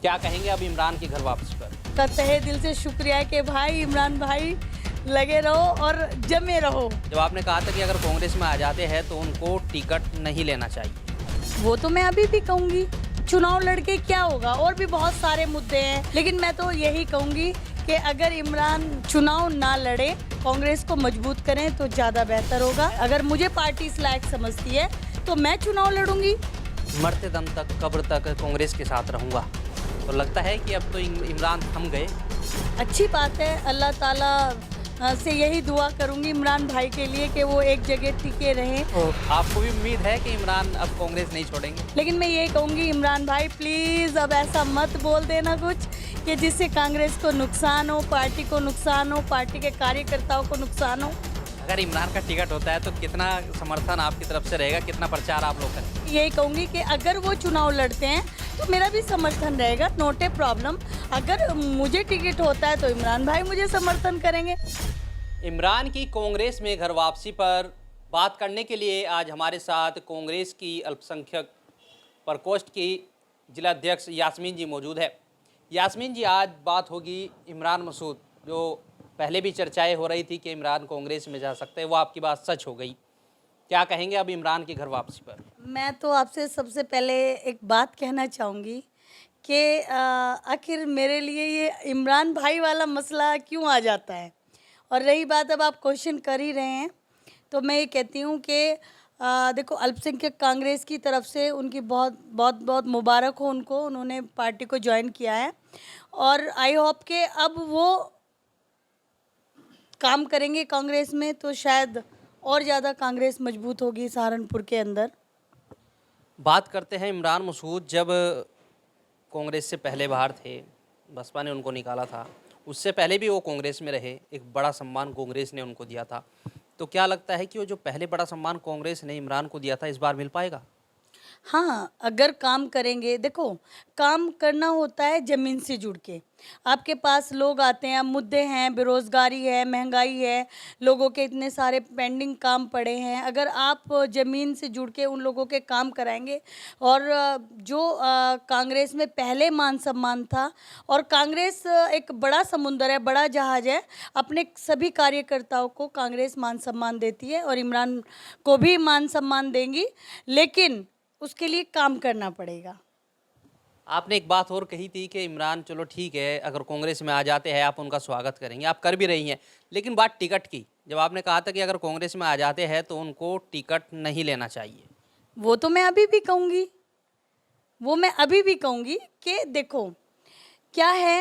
क्या कहेंगे अब इमरान की घर वापसी पर? का तहे दिल से शुक्रिया है कि भाई इमरान भाई लगे रहो और जमे रहो। जब आपने कहा था कि अगर कांग्रेस में आ जाते हैं तो उनको टिकट नहीं लेना चाहिए। वो तो मैं अभी भी कहूँगी, चुनाव लड़के क्या होगा, और भी बहुत सारे मुद्दे हैं, लेकिन मैं तो यही कहूँगी कि अगर इमरान चुनाव ना लड़े, कांग्रेस को मजबूत करें तो ज़्यादा बेहतर होगा। अगर मुझे पार्टी इस लायक समझती है तो मैं चुनाव लड़ूंगी। मरते दम तक, कब्र तक कांग्रेस के साथ रहूंगा। तो लगता है कि अब तो इमरान थम गए। अच्छी बात है, अल्लाह ताला से यही दुआ करूंगी इमरान भाई के लिए कि वो एक जगह टिके रहें। आपको भी उम्मीद है कि इमरान अब कांग्रेस नहीं छोड़ेंगे? लेकिन मैं ये कहूँगी इमरान भाई प्लीज़ अब ऐसा मत बोल देना कुछ कि जिससे कांग्रेस को नुकसान हो, पार्टी को नुकसान हो, पार्टी के कार्यकर्ताओं को नुकसान हो। अगर इमरान का टिकट होता है तो कितना समर्थन आपकी तरफ से रहेगा, कितना प्रचार आप लोग करेंगे? यही कहूँगी कि अगर वो चुनाव लड़ते हैं तो मेरा भी समर्थन रहेगा, नोट ए प्रॉब्लम। अगर मुझे टिकट होता है तो इमरान भाई मुझे समर्थन करेंगे। इमरान की कांग्रेस में घर वापसी पर बात करने के लिए आज हमारे साथ कांग्रेस की अल्पसंख्यक प्रकोष्ठ की जिला अध्यक्ष यास्मीन जी मौजूद है। यास्मीन जी, आज बात होगी इमरान मसूद, जो पहले भी चर्चाएं हो रही थी कि इमरान कांग्रेस में जा सकते हैं, वो आपकी बात सच हो गई। क्या कहेंगे अब इमरान की घर वापसी पर? मैं तो आपसे सबसे पहले एक बात कहना चाहूँगी कि आखिर मेरे लिए ये इमरान भाई वाला मसला क्यों आ जाता है। और रही बात, अब आप क्वेश्चन कर ही रहे हैं, तो मैं ये कहती हूँ कि देखो, अल्पसंख्यक कांग्रेस की तरफ से उनकी बहुत बहुत बहुत मुबारक हो उनको, उन्होंने पार्टी को ज्वाइन किया है और आई होप कि अब वो काम करेंगे कांग्रेस में तो शायद और ज़्यादा कांग्रेस मजबूत होगी सहारनपुर के अंदर। बात करते हैं इमरान मसूद, जब कांग्रेस से पहले बाहर थे, बसपा ने उनको निकाला था, उससे पहले भी वो कांग्रेस में रहे, एक बड़ा सम्मान कांग्रेस ने उनको दिया था। तो क्या लगता है कि वो जो पहले बड़ा सम्मान कांग्रेस ने इमरान को दिया था, इस बार मिल पाएगा? हाँ, अगर काम करेंगे, देखो काम करना होता है ज़मीन से जुड़ के। आपके पास लोग आते हैं, अब मुद्दे हैं, बेरोज़गारी है, महंगाई है, लोगों के इतने सारे पेंडिंग काम पड़े हैं। अगर आप ज़मीन से जुड़ के उन लोगों के काम कराएंगे और जो कांग्रेस में पहले मान सम्मान था, और कांग्रेस एक बड़ा समुंदर है, बड़ा जहाज़ है, अपने सभी कार्यकर्ताओं को कांग्रेस मान सम्मान देती है और इमरान को भी मान सम्मान देंगी, लेकिन उसके लिए काम करना पड़ेगा। आपने एक बात और कही थी कि इमरान चलो ठीक है, अगर कांग्रेस में आ जाते हैं आप उनका स्वागत करेंगे, आप कर भी रही हैं, लेकिन बात टिकट की, जब आपने कहा था कि अगर कांग्रेस में आ जाते हैं तो उनको टिकट नहीं लेना चाहिए। वो तो मैं अभी भी कहूँगी, वो मैं अभी भी कहूँगी कि देखो क्या है,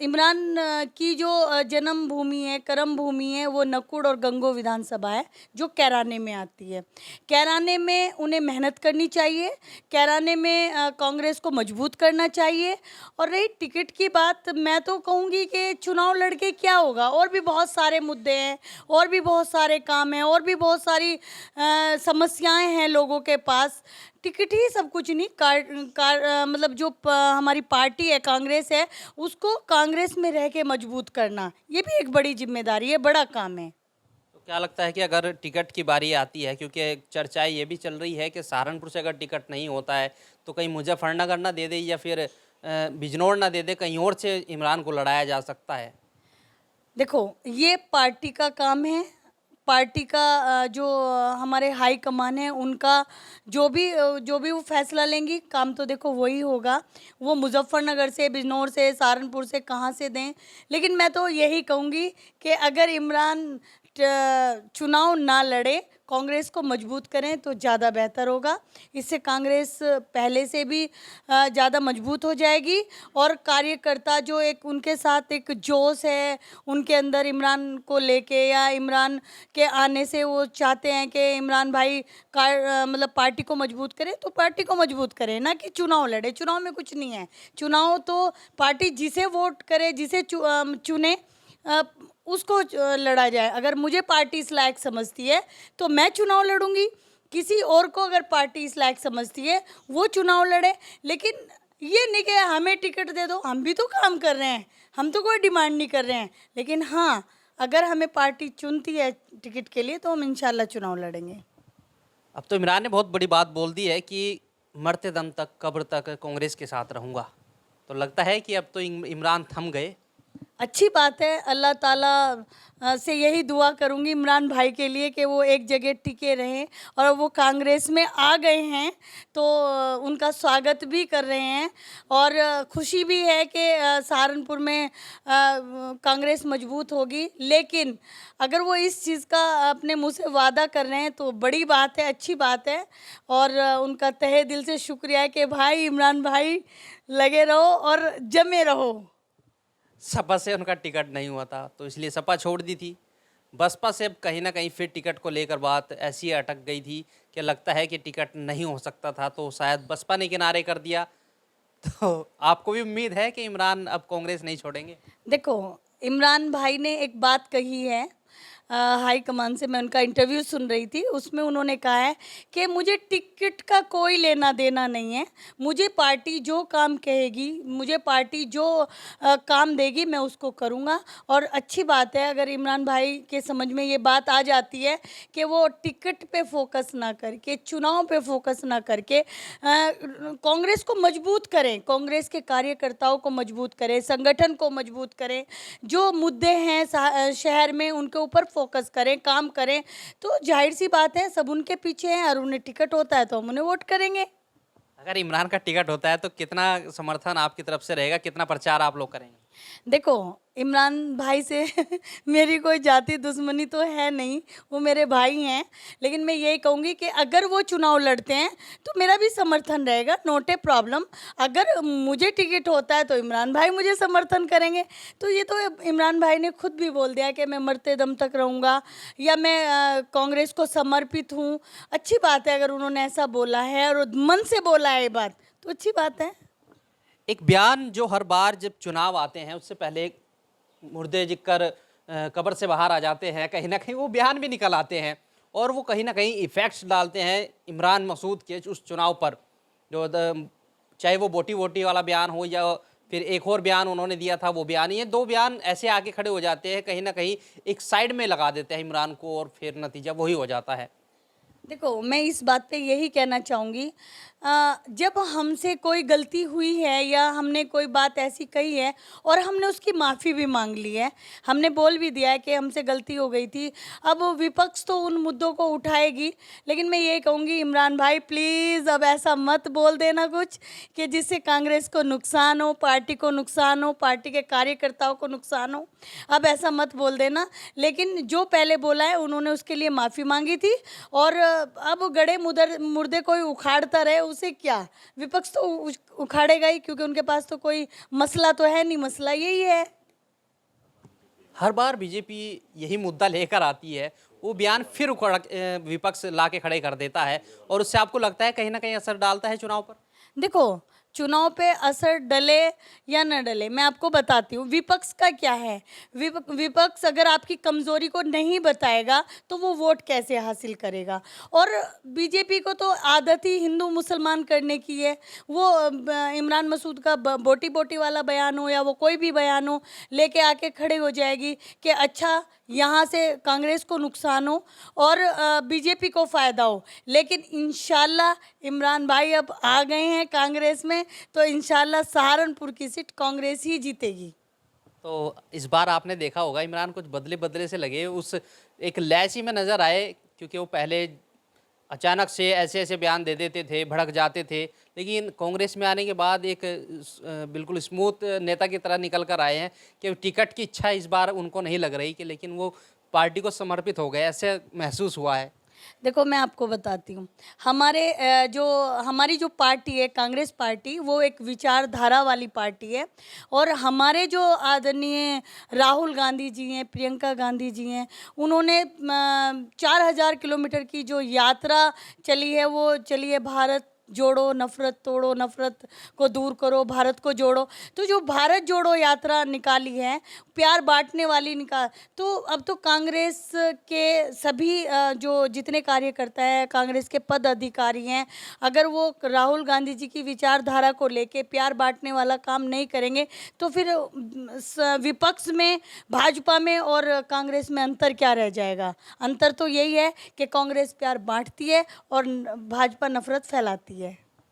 इमरान की जो जन्मभूमि है, कर्म भूमि है, वो नकुड़ और गंगो विधानसभा है जो कैराने में आती है। कैराने में उन्हें मेहनत करनी चाहिए, कैराने में कांग्रेस को मजबूत करना चाहिए। और रही टिकट की बात, मैं तो कहूँगी कि चुनाव लड़के क्या होगा, और भी बहुत सारे मुद्दे हैं, और भी बहुत सारे काम हैं, और भी बहुत सारी समस्याएं हैं लोगों के पास। टिकट ही सब कुछ नहीं, मतलब जो हमारी पार्टी है, कांग्रेस है, उसको कांग्रेस में रह के मजबूत करना, ये भी एक बड़ी जिम्मेदारी है, बड़ा काम है। तो क्या लगता है कि अगर टिकट की बारी आती है, क्योंकि चर्चाएं ये भी चल रही है कि सहारनपुर से अगर टिकट नहीं होता है तो कहीं मुजफ्फरनगर ना दे दे या फिर बिजनौर ना दे दे, कहीं और से इमरान को लड़ाया जा सकता है? देखो, ये पार्टी का काम है, पार्टी का जो हमारे हाई कमान है, उनका जो भी वो फैसला लेंगी, काम तो देखो वही होगा। वो मुजफ्फरनगर से, बिजनौर से, सहारनपुर से कहाँ से दें, लेकिन मैं तो यही कहूँगी कि अगर इमरान चुनाव ना लड़े, कांग्रेस को मजबूत करें तो ज़्यादा बेहतर होगा। इससे कांग्रेस पहले से भी ज़्यादा मजबूत हो जाएगी और कार्यकर्ता जो एक उनके साथ एक जोश है उनके अंदर इमरान को लेके, या इमरान के आने से वो चाहते हैं कि इमरान भाई मतलब पार्टी को मजबूत करें, तो पार्टी को मजबूत करें, ना कि चुनाव लड़े। चुनाव में कुछ नहीं है, चुनाव तो पार्टी जिसे वोट करे, जिसे चुने, उसको लड़ा जाए। अगर मुझे पार्टी इस लायक समझती है तो मैं चुनाव लड़ूंगी, किसी और को अगर पार्टी इस लायक समझती है वो चुनाव लड़े, लेकिन ये नहीं कि हमें टिकट दे दो। हम भी तो काम कर रहे हैं, हम तो कोई डिमांड नहीं कर रहे हैं, लेकिन हाँ, अगर हमें पार्टी चुनती है टिकट के लिए तो हम इंशाल्लाह चुनाव लड़ेंगे। अब तो इमरान ने बहुत बड़ी बात बोल दी है कि मरते दम तक, कब्र तक कांग्रेस के साथ रहूँगा। तो लगता है कि अब तो इमरान थम गए। अच्छी बात है। अल्लाह ताला से यही दुआ करूंगी इमरान भाई के लिए कि वो एक जगह टिके रहें, और वो कांग्रेस में आ गए हैं तो उनका स्वागत भी कर रहे हैं। और खुशी भी है कि सहारनपुर में कांग्रेस मजबूत होगी। लेकिन अगर वो इस चीज़ का अपने मुंह से वादा कर रहे हैं तो बड़ी बात है, अच्छी बात है। और उनका तहे दिल से शुक्रिया है कि भाई इमरान भाई लगे रहो और जमे रहो। सपा से उनका टिकट नहीं हुआ था तो इसलिए सपा छोड़ दी थी। बसपा से अब कहीं ना कहीं फिर टिकट को लेकर बात ऐसी अटक गई थी कि लगता है कि टिकट नहीं हो सकता था, तो शायद बसपा ने किनारे कर दिया। तो आपको भी उम्मीद है कि इमरान अब कांग्रेस नहीं छोड़ेंगे? देखो, इमरान भाई ने एक बात कही है, हाई कमान से मैं उनका इंटरव्यू सुन रही थी, उसमें उन्होंने कहा है कि मुझे टिकट का कोई लेना देना नहीं है, मुझे पार्टी जो काम कहेगी, मुझे पार्टी जो काम देगी मैं उसको करूँगा। और अच्छी बात है अगर इमरान भाई के समझ में ये बात आ जाती है कि वो टिकट पे फोकस ना करके, चुनाव पे फोकस ना करके कांग्रेस को मजबूत करें, कांग्रेस के कार्यकर्ताओं को मजबूत करें, संगठन को मजबूत करें, जो मुद्दे हैं शहर में उनके ऊपर फोकस करें, काम करें, तो जाहिर सी बात है सब उनके पीछे हैं और उन्हें टिकट होता है तो हम उन्हें वोट करेंगे। अगर इमरान का टिकट होता है तो कितना समर्थन आपकी तरफ से रहेगा, कितना प्रचार आप लोग करेंगे? देखो, इमरान भाई से मेरी कोई जाति दुश्मनी तो है नहीं, वो मेरे भाई हैं। लेकिन मैं यही कहूँगी कि अगर वो चुनाव लड़ते हैं तो मेरा भी समर्थन रहेगा, नोट ए प्रॉब्लम। अगर मुझे टिकट होता है तो इमरान भाई मुझे समर्थन करेंगे। तो ये तो इमरान भाई ने खुद भी बोल दिया कि मैं मरते दम तक रहूँगा या मैं कांग्रेस को समर्पित हूँ। अच्छी बात है अगर उन्होंने ऐसा बोला है और मन से बोला है ये बात, तो अच्छी बात है। एक बयान जो हर बार जब चुनाव आते हैं उससे पहले मुर्दे जिक्र कब्र से बाहर आ जाते हैं, कहीं ना कहीं वो बयान भी निकल आते हैं और वो कहीं ना कहीं इफ़ेक्ट्स डालते हैं इमरान मसूद के उस चुनाव पर। जो चाहे वो बोटी वोटी वाला बयान हो या फिर एक और बयान उन्होंने दिया था वो बयान, ये दो बयान ऐसे आके खड़े हो जाते हैं, कहीं ना कहीं एक साइड में लगा देते हैं इमरान को और फिर नतीजा वही हो जाता है। देखो, मैं इस बात पे यही कहना चाहूँगी, जब हमसे कोई गलती हुई है या हमने कोई बात ऐसी कही है और हमने उसकी माफ़ी भी मांग ली है, हमने बोल भी दिया है कि हमसे गलती हो गई थी, अब विपक्ष तो उन मुद्दों को उठाएगी। लेकिन मैं ये कहूँगी इमरान भाई प्लीज़ अब ऐसा मत बोल देना कुछ कि जिससे कांग्रेस को नुकसान हो, पार्टी को नुकसान हो, पार्टी के कार्यकर्ताओं को नुकसान हो। अब ऐसा मत बोल देना। लेकिन जो पहले बोला है उन्होंने उसके लिए माफ़ी मांगी थी, और अब गड़े मुर्दे कोई उखाड़ता रहे, उसे क्या, विपक्ष तो उखाड़ेगा ही, क्योंकि उनके पास तो कोई मसला तो है नहीं, मसला यही है। हर बार बीजेपी यही मुद्दा लेकर आती है, वो बयान फिर उखड़ विपक्ष ला के खड़े कर देता है और उससे आपको लगता है कहीं ना कहीं असर डालता है चुनाव पर? देखो, चुनाव पे असर डले या न डले मैं आपको बताती हूँ। विपक्ष का क्या है, विपक्ष अगर आपकी कमज़ोरी को नहीं बताएगा तो वो वोट कैसे हासिल करेगा। और बीजेपी को तो आदत ही हिंदू मुसलमान करने की है। वो इमरान मसूद का बोटी बोटी वाला बयान हो या वो कोई भी बयान हो, लेके आके खड़े हो जाएगी कि अच्छा यहाँ से कांग्रेस को नुकसान हो और बीजेपी को फ़ायदा हो। लेकिन इंशाल्लाह इमरान भाई अब आ गए हैं कांग्रेस में, तो इंशाल्लाह सहारनपुर की सीट कांग्रेस ही जीतेगी। तो इस बार आपने देखा होगा इमरान कुछ बदले बदले से लगे, उस एक लैच ही में नज़र आए, क्योंकि वो पहले अचानक से ऐसे ऐसे बयान दे देते थे, भड़क जाते थे, लेकिन कांग्रेस में आने के बाद एक बिल्कुल स्मूथ नेता की तरह निकल कर आए हैं कि टिकट की इच्छा इस बार उनको नहीं लग रही कि, लेकिन वो पार्टी को समर्पित हो गए, ऐसे महसूस हुआ है। देखो, मैं आपको बताती हूँ, हमारी जो पार्टी है कांग्रेस पार्टी, वो एक विचारधारा वाली पार्टी है। और हमारे जो आदरणीय राहुल गांधी जी हैं, प्रियंका गांधी जी हैं, उन्होंने 4000 किलोमीटर की जो यात्रा चली है वो चली है, भारत जोड़ो नफ़रत तोड़ो, नफ़रत को दूर करो, भारत को जोड़ो। तो जो भारत जोड़ो यात्रा निकाली है, प्यार बांटने वाली तो अब तो कांग्रेस के सभी जो जितने कार्यकर्ता हैं, कांग्रेस के पद अधिकारी हैं, अगर वो राहुल गांधी जी की विचारधारा को लेके प्यार बांटने वाला काम नहीं करेंगे तो फिर विपक्ष में, भाजपा में और कांग्रेस में अंतर क्या रह जाएगा। अंतर तो यही है कि कांग्रेस प्यार बांटती है और भाजपा नफरत फैलाती है।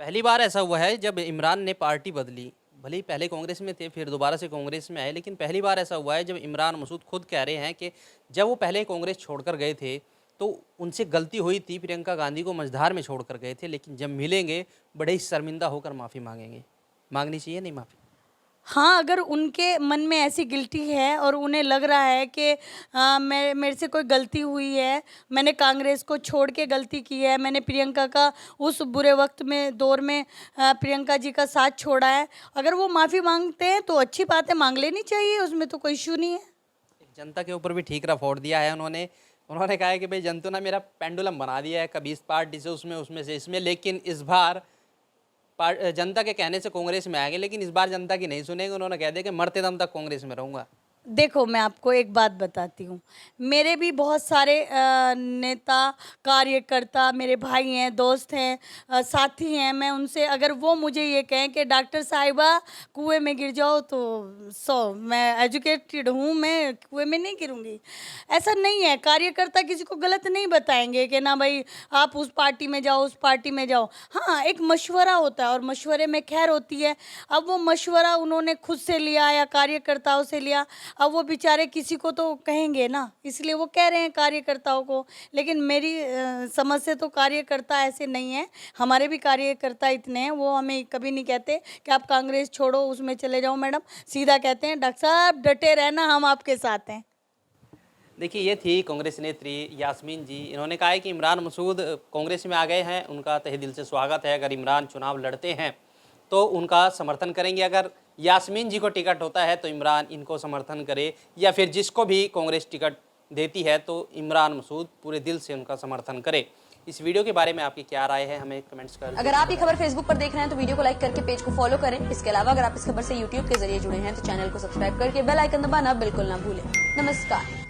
पहली बार ऐसा हुआ है जब इमरान ने पार्टी बदली, भले ही पहले कांग्रेस में थे, फिर दोबारा से कांग्रेस में आए, लेकिन पहली बार ऐसा हुआ है जब इमरान मसूद खुद कह रहे हैं कि जब वो पहले कांग्रेस छोड़कर गए थे तो उनसे गलती हुई थी, प्रियंका गांधी को मझधार में छोड़कर गए थे, लेकिन जब मिलेंगे बड़े ही शर्मिंदा होकर माफ़ी मांगेंगे। मांगनी चाहिए नहीं माफ़ी? हाँ, अगर उनके मन में ऐसी गिल्टी है और उन्हें लग रहा है कि मेरे से कोई गलती हुई है, मैंने कांग्रेस को छोड़ के गलती की है, मैंने प्रियंका का उस बुरे वक्त में दौर में प्रियंका जी का साथ छोड़ा है, अगर वो माफ़ी मांगते हैं तो अच्छी बात है, मांग लेनी चाहिए, उसमें तो कोई इशू नहीं है। जनता के ऊपर भी ठीकरा फोड़ दिया है उन्होंने कहा है कि भाई जनता ने मेरा पेंडुलम बना दिया है, कभी इस पार्टी से उसमें से इसमें, लेकिन इस बार जनता के कहने से कांग्रेस में आएंगे, लेकिन इस बार जनता की नहीं सुनेंगे। उन्होंने कह दिया कि मरते दम तक कांग्रेस में रहूँगा। देखो, मैं आपको एक बात बताती हूँ, मेरे भी बहुत सारे नेता कार्यकर्ता मेरे भाई हैं, दोस्त हैं, साथी हैं, मैं उनसे अगर वो मुझे ये कहें कि डॉक्टर साहिबा कुएं में गिर जाओ तो मैं एजुकेटेड हूँ, मैं कुएं में नहीं गिरूँगी, ऐसा नहीं है। कार्यकर्ता किसी को गलत नहीं बताएंगे कि ना भाई आप उस पार्टी में जाओ, उस पार्टी में जाओ। हाँ, एक मशवरा होता है और मशवरे में खैर होती है। अब वो मशवरा उन्होंने खुद से लिया या कार्यकर्ताओं से लिया, अब वो बेचारे किसी को तो कहेंगे ना, इसलिए वो कह रहे हैं कार्यकर्ताओं को। लेकिन मेरी समझ से तो कार्यकर्ता ऐसे नहीं हैं, हमारे भी कार्यकर्ता इतने हैं, वो हमें कभी नहीं कहते कि आप कांग्रेस छोड़ो उसमें चले जाओ मैडम, सीधा कहते हैं डॉक्टर साहब डटे रहना, हम आपके साथ हैं। देखिए, ये थी कांग्रेस नेत्री यास्मीन जी। इन्होंने कहा है कि इमरान मसूद कांग्रेस में आ गए हैं, उनका तहे दिल से स्वागत है। अगर इमरान चुनाव लड़ते हैं तो उनका समर्थन करेंगे, अगर यास्मीन जी को टिकट होता है तो इमरान इनको समर्थन करे, या फिर जिसको भी कांग्रेस टिकट देती है तो इमरान मसूद पूरे दिल से उनका समर्थन करे। इस वीडियो के बारे में आपकी क्या राय है, हमें कमेंट्स कर। अगर आप ये खबर फेसबुक पर देख रहे हैं तो वीडियो को लाइक करके पेज को फॉलो करें। इसके अलावा अगर आप इस खबर से यूट्यूब के जरिए जुड़े हैं तो चैनल को सब्सक्राइब करके बेल आइकन दबाना बिल्कुल ना भूलें। नमस्कार।